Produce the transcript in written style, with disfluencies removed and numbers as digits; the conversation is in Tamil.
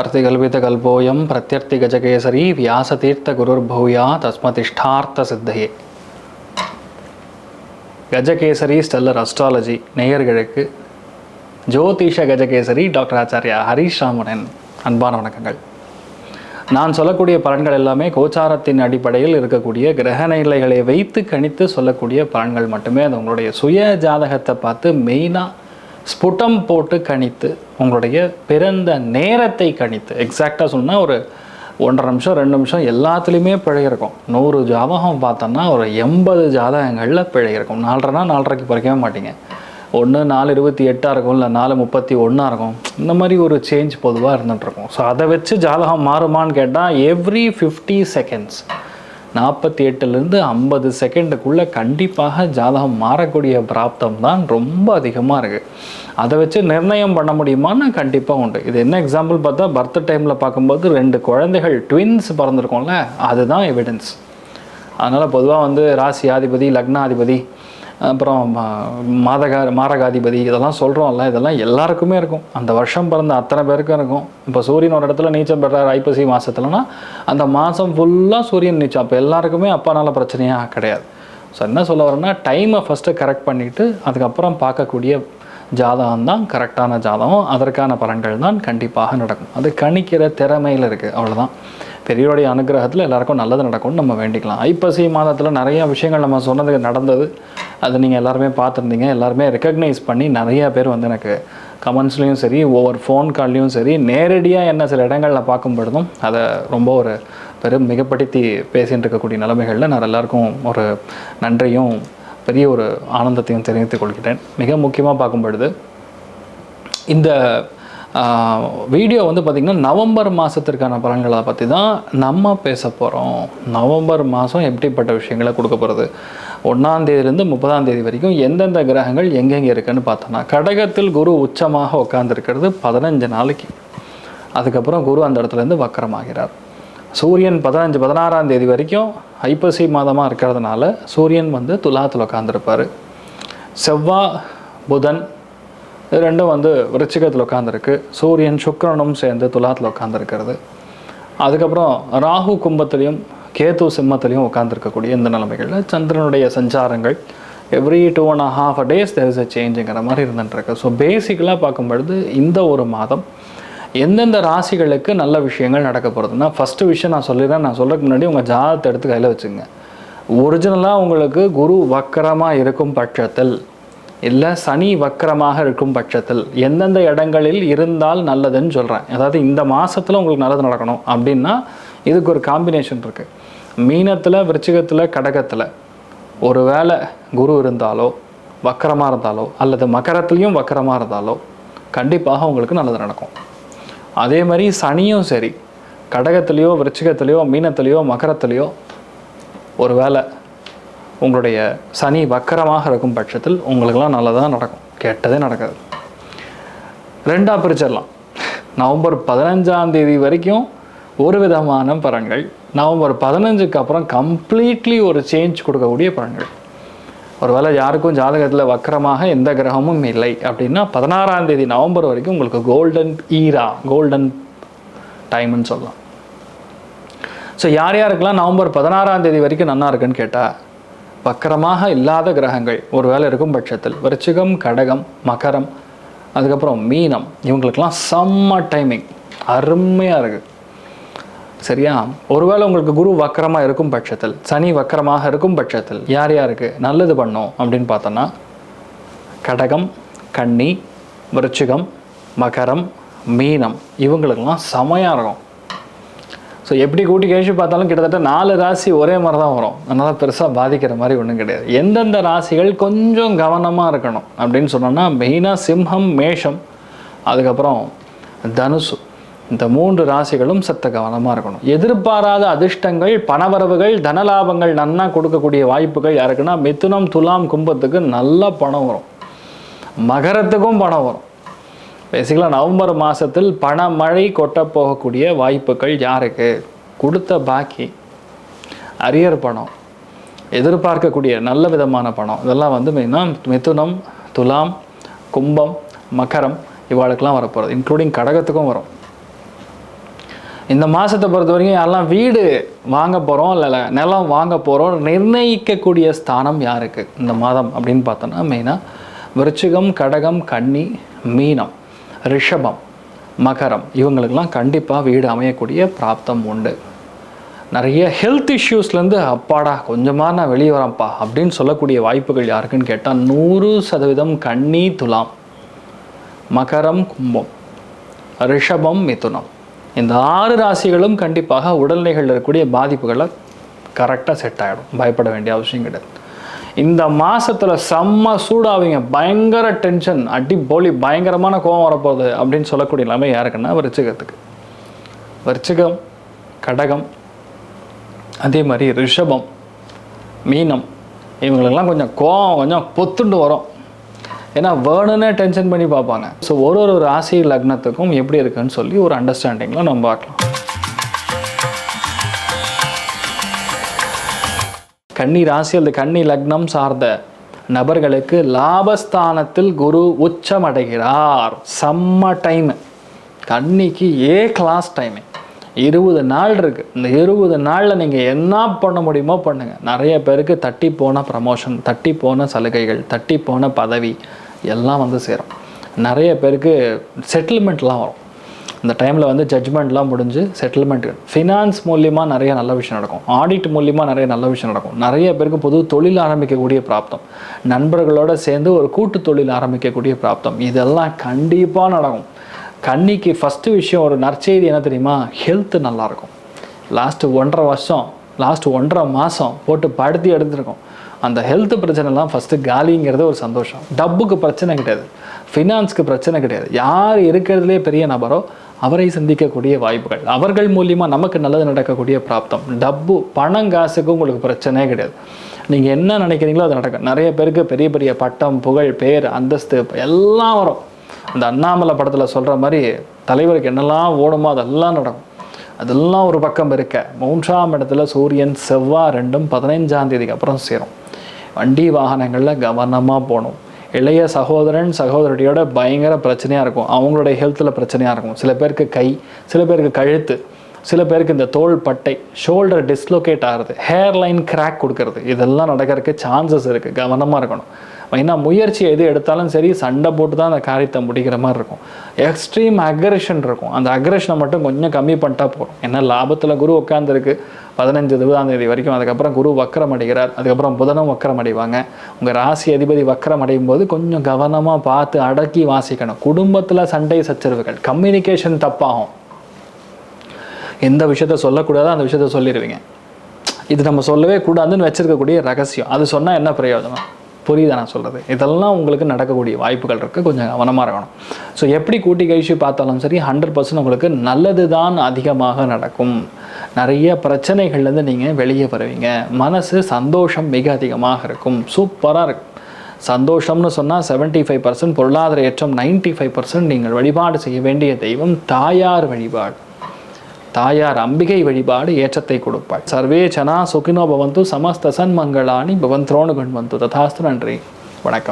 अर्तिकल्पितकल्पोऽयं प्रत्यर्थिगजकेसरी व्यासतीर्थगुरुर्भूया तस्मतिष्ठार्थसिद्धये. கஜகேசரி ஸ்டெல்லர் அஸ்ட்ராலஜி நேயர்களுக்கு ஜோதிஷ கஜகேசரி டாக்டர் ஆச்சாரியா ஹரீஷ் ராமனின் அன்பான வணக்கங்கள். நான் சொல்லக்கூடிய பலன்கள் எல்லாமே கோச்சாரத்தின் அடிப்படையில் இருக்கக்கூடிய கிரக நிலைகளை வைத்து கணித்து சொல்லக்கூடிய பலன்கள் மட்டுமே. அது உங்களுடைய சுய ஜாதகத்தை பார்த்து மெயினாக ஸ்புடம் போட்டு கணித்து உங்களுடைய பிறந்த நேரத்தை கணித்து எக்ஸாக்டாக சொன்னால் ஒரு 1.5 நிமிஷம் 2 நிமிஷம் எல்லாத்துலேயுமே பிழை இருக்கும். 100 ஜாதகம் பார்த்தோன்னா ஒரு 80 ஜாதகங்களில் பிழை இருக்கும். 4.5னா 4.5க்கு பறிக்கவே மாட்டீங்க. 4:28 இருக்கும், இல்லை 4:31 இருக்கும். இந்த மாதிரி ஒரு சேஞ்ச் பொதுவாக இருந்துகிட்ருக்கும். ஸோ அதை வச்சு ஜாதகம் மாறுமான்னு கேட்டால் எவ்ரி 50 செகண்ட்ஸ் 48லேருந்து 50 செகண்டுக்குள்ளே கண்டிப்பாக ஜாதகம் மாறக்கூடிய பிராப்தம் தான் ரொம்ப அதிகமாக இருக்குது. அதை வச்சு நிர்ணயம் பண்ண முடியுமான்னு கண்டிப்பாக உண்டு. இது என்ன எக்ஸாம்பிள் பார்த்தா பர்த் டைமில் பார்க்கும்போது 2 குழந்தைகள் ட்வின்ஸ் பிறந்திருக்கோம்ல, அதுதான் எவிடன்ஸ். அதனால் பொதுவாக ராசியாதிபதி, லக்னாதிபதி, அப்புறம் மாரகாதிபதி இதெல்லாம் சொல்கிறோம்ல, இதெல்லாம் எல்லாருக்குமே இருக்கும். அந்த வருஷம் பிறந்த அத்தனை பேருக்கும் இருக்கும். இப்போ சூரியன் ஒரு இடத்துல நீச்சம் பெறார் ஐப்பசி மாதத்துலனா அந்த மாதம் ஃபுல்லாக சூரியன் நீச்சம். அப்போ எல்லாருக்குமே அப்பானால பிரச்சனையாக கிடையாது. ஸோ என்ன சொல்ல வரேன்னா, டைமை ஃபஸ்ட்டு கரெக்ட் பண்ணிவிட்டு அதுக்கப்புறம் பார்க்கக்கூடிய ஜாதகம் தான் கரெக்டான ஜாதகம். அதற்கான பலன்கள் தான் கண்டிப்பாக நடக்கும். அது கணிக்கிற திறமையில் இருக்குது, அவ்வளோதான். பெரியோடைய அனுகிரகத்தில் எல்லாருக்கும் நல்லது நடக்கும்னு நம்ம வேண்டிக்கலாம். ஐப்பசி மாதத்தில் நிறையா விஷயங்கள் நம்ம சொன்னது நடந்தது. அது நீங்கள் எல்லாருமே பார்த்துருந்தீங்க. எல்லாருமே ரெக்கக்னைஸ் பண்ணி நிறையா பேர் எனக்கு கமெண்ட்ஸ்லேயும் சரி, ஒவ்வொரு ஃபோன் கால்லையும் சரி, நேரடியாக என்ன சில இடங்களில் பார்க்கும் பொழுதும் அதை ரொம்ப ஒரு மிகப்படுத்தி பேசிகிட்டு இருக்கக்கூடிய நிலைமைகளில் நான் எல்லாருக்கும் ஒரு நன்றியும் பெரிய ஒரு ஆனந்தத்தையும் தெரிவித்துக் கொள்கிறேன். மிக முக்கியமாக பார்க்கும் பொழுது இந்த வீடியோ பார்த்திங்கன்னா நவம்பர் மாதத்திற்கான பலன்களை பற்றி தான் நம்ம பேச போகிறோம். நவம்பர் மாதம் எப்படிப்பட்ட விஷயங்களை கொடுக்க போகிறது, 1ஆம் தேதியிலேருந்து 30ஆம் தேதி வரைக்கும் எந்தெந்த கிரகங்கள் எங்கெங்கே இருக்குதுன்னு பார்த்தோன்னா, கடகத்தில் குரு உச்சமாக உட்காந்துருக்கிறது 15 நாளைக்கு. அதுக்கப்புறம் குரு அந்த இடத்துலேருந்து வக்கரமாகிறார். சூரியன் 16ஆம் தேதி வரைக்கும் ஐப்பசி மாதமாக இருக்கிறதுனால சூரியன் துலாத்தில் உட்காந்துருப்பார். செவ்வாய் புதன் இது ரெண்டும் விருச்சிகத்தில் உட்காந்துருக்கு. சூரியன் சுக்கிரனும் சேர்ந்து துலாத்தில் உட்காந்துருக்கிறது. அதுக்கப்புறம் ராகு கும்பத்துலேயும் கேது சிம்மத்துலேயும் உட்காந்துருக்கக்கூடிய இந்த நிலைமைகளில் சந்திரனுடைய சஞ்சாரங்கள் every 2.5 days there is a சேஞ்சுங்கிற மாதிரி இருந்துட்டுருக்கு. ஸோ பேசிக்கலாக பார்க்கும்பொழுது இந்த ஒரு மாதம் எந்தெந்த ராசிகளுக்கு நல்ல விஷயங்கள் நடக்க போகிறதுனா, ஃபஸ்ட்டு விஷயம் நான் சொல்லிடுறேன். நான் சொல்கிறதுக்கு முன்னாடி உங்கள் ஜாதகத்தை எடுத்து கையில் வச்சுங்க. ஒரிஜினலாக உங்களுக்கு குரு வக்கரமாக இருக்கும் பட்சத்தில், இல்லை சனி வக்கரமாக இருக்கும் பட்சத்தில் எந்தெந்த இடங்களில் இருந்தால் நல்லதுன்னு சொல்கிறேன். அதாவது இந்த மாதத்தில் உங்களுக்கு நல்லது நடக்கணும் அப்படின்னா இதுக்கு ஒரு காம்பினேஷன் இருக்குது. மீனத்தில், விருச்சிகத்தில், கடகத்தில் ஒரு வேளை குரு இருந்தாலோ வக்கரமாக இருந்தாலோ அல்லது மகரத்துலேயும் வக்கரமாக இருந்தாலோ கண்டிப்பாக உங்களுக்கு நல்லது நடக்கும். அதே மாதிரி சனியும் சரி, கடகத்துலேயோ விருச்சிகத்துலேயோ மீனத்துலேயோ மகரத்துலேயோ ஒரு வேளை உங்களுடைய சனி வக்கரமாக இருக்கும் பட்சத்தில் உங்களுக்கெல்லாம் நல்லதாக நடக்கும், கெட்டதே நடக்காது. 2ஆக பிரிச்சிடலாம். நவம்பர் 15ஆம் தேதி வரைக்கும் ஒரு விதமான பலன்கள், நவம்பர் 15க்கு அப்புறம் கம்ப்ளீட்லி ஒரு சேஞ்ச் கொடுக்கக்கூடிய பலன்கள். ஒருவேளை யாருக்கும் ஜாதகத்தில் வக்கரமாக எந்த கிரகமும் இல்லை அப்படின்னா 16ஆம் தேதி நவம்பர் வரைக்கும் உங்களுக்கு கோல்டன் ஈரா, கோல்டன் டைம்னு சொல்லலாம். ஸோ யார் யாருக்கெல்லாம் நவம்பர் 16ஆம் தேதி வரைக்கும் நல்லா இருக்குன்னு கேட்டால், வக்கரமாக இல்லாத கிரகங்கள் ஒரு வேளை இருக்கும் பட்சத்தில் விருச்சிகம், கடகம், மகரம், அதுக்கப்புறம் மீனம், இவங்களுக்கெல்லாம் செம்ம டைமிங், அருமையாக இருக்குது. சரியா? ஒருவேளை உங்களுக்கு குரு வக்கரமாக இருக்கும் பட்சத்தில், சனி வக்கரமாக இருக்கும் பட்சத்தில் யார் யாருக்கு நல்லது பண்ணோம் அப்படின்னு பார்த்தோன்னா, கடகம், கன்னி, விருச்சிகம், மகரம், மீனம், இவங்களுக்கெல்லாம் செமையாக இருக்கும். ஸோ எப்படி கூட்டி கழிச்சு பார்த்தாலும் கிட்டத்தட்ட 4 ராசி ஒரே மாதிரி தான் வரும். அதனால் பெருசாக பாதிக்கிற மாதிரி ஒன்றும் கிடையாது. எந்தெந்த ராசிகள் கொஞ்சம் கவனமாக இருக்கணும் அப்படின்னு சொன்னோன்னா, மெயினாக சிம்மம், மேஷம், அதுக்கப்புறம் தனுசு, இந்த 3 ராசிகளும் சத்த கவனமாக இருக்கணும். எதிர்பாராத அதிர்ஷ்டங்கள், பணவரவுகள், தனலாபங்கள் நன்னா கொடுக்கக்கூடிய வாய்ப்புகள் யாருக்குன்னா, மிதுனம், துலாம், கும்பத்துக்கு நல்லா பணம் வரும். மகரத்துக்கும் பணம் வரும். பேசிக்கலாக நவம்பர் மாதத்தில் பண மழை கொட்ட போகக்கூடிய வாய்ப்புகள் யாருக்கு? கொடுத்த பாக்கி, அரியர் பணம், எதிர்பார்க்கக்கூடிய நல்ல விதமான பணம், இதெல்லாம் மெயினாக மிதுனம், துலாம், கும்பம், மகரம் இவாளுக்கெல்லாம் வரப்போகிறது. இன்க்ளூடிங் கடகத்துக்கும் வரும். இந்த மாதத்தை பொறுத்த வரைக்கும் யாரெல்லாம் வீடு வாங்க போகிறோம் இல்லை நிலம் வாங்க போகிறோம் நிர்ணயிக்கக்கூடிய ஸ்தானம் யாருக்கு இந்த மாதம் அப்படின்னு பார்த்தோன்னா மெயினாக விருச்சிகம், கடகம், கன்னி, மீனம், ரிஷபம், மகரம் இவங்களுக்கெல்லாம் கண்டிப்பாக வீடு அமையக்கூடிய பிராப்தம் உண்டு. நிறைய ஹெல்த் இஷ்யூஸ்லேருந்து அப்பாடா கொஞ்சமாக நான் வெளியே வரேன்ப்பா அப்படின்னு சொல்லக்கூடிய வாய்ப்புகள் யாருக்குன்னு கேட்டால் 100% கன்னி, துலாம், மகரம், கும்பம், ரிஷபம், மிதுனம் இந்த 6 ராசிகளும் கண்டிப்பாக உடல்நிலைகளில் இருக்கக்கூடிய பாதிப்புகளை கரெக்டாக செட் ஆகிடும். பயப்பட வேண்டிய அவசியம் கிடையாது. இந்த மாதத்தில் செம்ம சூடாவீங்க, பயங்கர டென்ஷன், அடி போலி பயங்கரமான கோபம் வரப்போகுது அப்படின்னு சொல்லக்கூடிய எல்லாமே யாருக்குன்னா விருச்சிகத்துக்கு. விருச்சிகம், கடகம், அதே மாதிரி ரிஷபம், மீனம் இவங்களுக்கெல்லாம் கொஞ்சம் கோபம் கொஞ்சம் பொத்துண்டு வரும். ஏன்னா வேணுன்னே டென்ஷன் பண்ணி பார்ப்பாங்க. ஸோ ஒரு ராசி லக்னத்துக்கும் எப்படி இருக்குன்னு சொல்லி ஒரு அண்டர்ஸ்டாண்டிங்கில் நம்ம பார்க்கலாம். கன்னி ராசி அல்லது கன்னி லக்னம் சார்ந்த நபர்களுக்கு லாபஸ்தானத்தில் குரு உச்சமடைகிறார். செம்ம டைமு. கன்னிக்கு class time. 20 நாள் இருக்குது. இந்த 20 நாளில் நீங்கள் என்ன பண்ண முடியுமோ பண்ணுங்கள். நிறைய பேருக்கு தட்டி போன ப்ரமோஷன், தட்டி போன சலுகைகள், தட்டி போன பதவி எல்லாம் வந்து சேரும். நிறைய பேருக்கு செட்டில்மெண்ட்லாம் வரும். இந்த டைமில் ஜட்ஜ்மெண்ட்லாம் முடிஞ்சு செட்டில்மெண்ட், ஃபினான்ஸ் மூலியமாக நிறைய நல்ல விஷயம் நடக்கும். ஆடிட் மூலியமாக நிறைய நல்ல விஷயம் நடக்கும். நிறைய பேருக்கு புது தொழில் ஆரம்பிக்கக்கூடிய பிராப்தம், நண்பர்களோடு சேர்ந்து ஒரு கூட்டு தொழில் ஆரம்பிக்கக்கூடிய பிராப்தம் இதெல்லாம் கண்டிப்பாக நடக்கும். கன்னிக்கு ஃபஸ்ட்டு விஷயம் ஒரு நற்செய்தி என்ன தெரியுமா? ஹெல்த்து நல்லாயிருக்கும். லாஸ்ட்டு 1.5 மாதம் போட்டு படுத்தி எடுத்துருக்கோம். அந்த ஹெல்த் பிரச்சனைலாம் ஃபஸ்ட்டு காலிங்கிறது ஒரு சந்தோஷம். டப்புக்கு பிரச்சனை கிடையாது, ஃபினான்ஸுக்கு பிரச்சனை கிடையாது. யார் இருக்கிறதுலே பெரிய நபரோ அவரை சந்திக்கக்கூடிய வாய்ப்புகள், அவர்கள் மூலியமாக நமக்கு நல்லது நடக்கக்கூடிய பிராப்தம். டப்பு பணம் காசுக்கு உங்களுக்கு பிரச்சனையே கிடையாது. நீங்கள் என்ன நினைக்கிறீங்களோ அது நடக்கும். நிறைய பேருக்கு பெரிய பெரிய பட்டம், புகழ், பேர், அந்தஸ்து எல்லாம் வரும். அந்த அண்ணாமலை படத்தில் சொல்கிற மாதிரி தலைவருக்கு என்னெல்லாம் ஓடுமோ அதெல்லாம் நடக்கும். அதெல்லாம் ஒரு பக்கம் இருக்க 3ஆம் இடத்துல சூரியன், செவ்வாய் ரெண்டும் 15ஆம் தேதிக்கு அப்புறம் சேரும். வண்டி வாகனங்களில் கவனமாக போகணும். இளைய சகோதரன் சகோதரியோட பயங்கர பிரச்சனையாக இருக்கும். அவங்களுடைய ஹெல்த்தில் பிரச்சனையாக இருக்கும். சில பேருக்கு கை, சில பேருக்கு கழுத்து, சில பேருக்கு இந்த தோள் பட்டை, ஷோல்டர் டிஸ்லோகேட் ஆகிறது, ஹேர்லைன் கிராக் கொடுக்கறது இதெல்லாம் நடக்கிறதுக்கு சான்சஸ் இருக்குது. கவனமாக இருக்கணும். ஏன்னா முயற்சி எது எடுத்தாலும் சரி சண்டை போட்டு தான் அந்த காரியத்தை முடிக்கிற மாதிரி இருக்கும். எக்ஸ்ட்ரீம் அக்ரெஷன் இருக்கும். அந்த அக்ரெஷனை மட்டும் கொஞ்சம் கம்மி பண்ணிட்டா போகும். ஏன்னா லாபத்தில் குரு உட்காந்துருக்கு 15-20ஆம் தேதி வரைக்கும். அதுக்கப்புறம் குரு வக்கரம் அடைகிறார். அதுக்கப்புறம் புதனும் வக்கரம் அடைவாங்க. உங்கள் ராசி அதிபதி வக்கரம் அடையும் போது கொஞ்சம் கவனமாக பார்த்து அடக்கி வாசிக்கணும். குடும்பத்தில் சண்டை சச்சரவுகள், கம்யூனிகேஷன் தப்பாகும். எந்த விஷயத்த சொல்லக்கூடாதோ அந்த விஷயத்த சொல்லிடுவீங்க. இது நம்ம சொல்லவே கூடாதுன்னு வச்சிருக்கக்கூடிய ரகசியம். அது சொன்னால் என்ன பிரயோஜனம்? புரியுதா நான் சொல்கிறது? இதெல்லாம் உங்களுக்கு நடக்கக்கூடிய வாய்ப்புகள் இருக்குது. கொஞ்சம் கவனமாக இருக்கணும். ஸோ எப்படி கூட்டி கழிச்சு பார்த்தாலும் சரி 100% உங்களுக்கு நல்லது தான் அதிகமாக நடக்கும். நிறைய பிரச்சனைகள்லேருந்து நீங்கள் வெளியே வருவீங்க. மனசு சந்தோஷம் மிக அதிகமாக இருக்கும். சூப்பராக இருக்கும். சந்தோஷம்னு சொன்னால் 75%, பொருளாதார ஏற்றம் 95%. நீங்கள் வழிபாடு செய்ய வேண்டிய தெய்வம் தாயார் வழிபாடு. தாயார் அம்பிகை வழிபாடு ஏற்றத்தை கொடுப்பாள். சர்வே ஜனா சுகினோ பவந்து, சமஸ்த சன்மங்களானி பவந்த்ரோணு கண்வந்து. ததாஸ்து. நன்றி, வணக்கம்.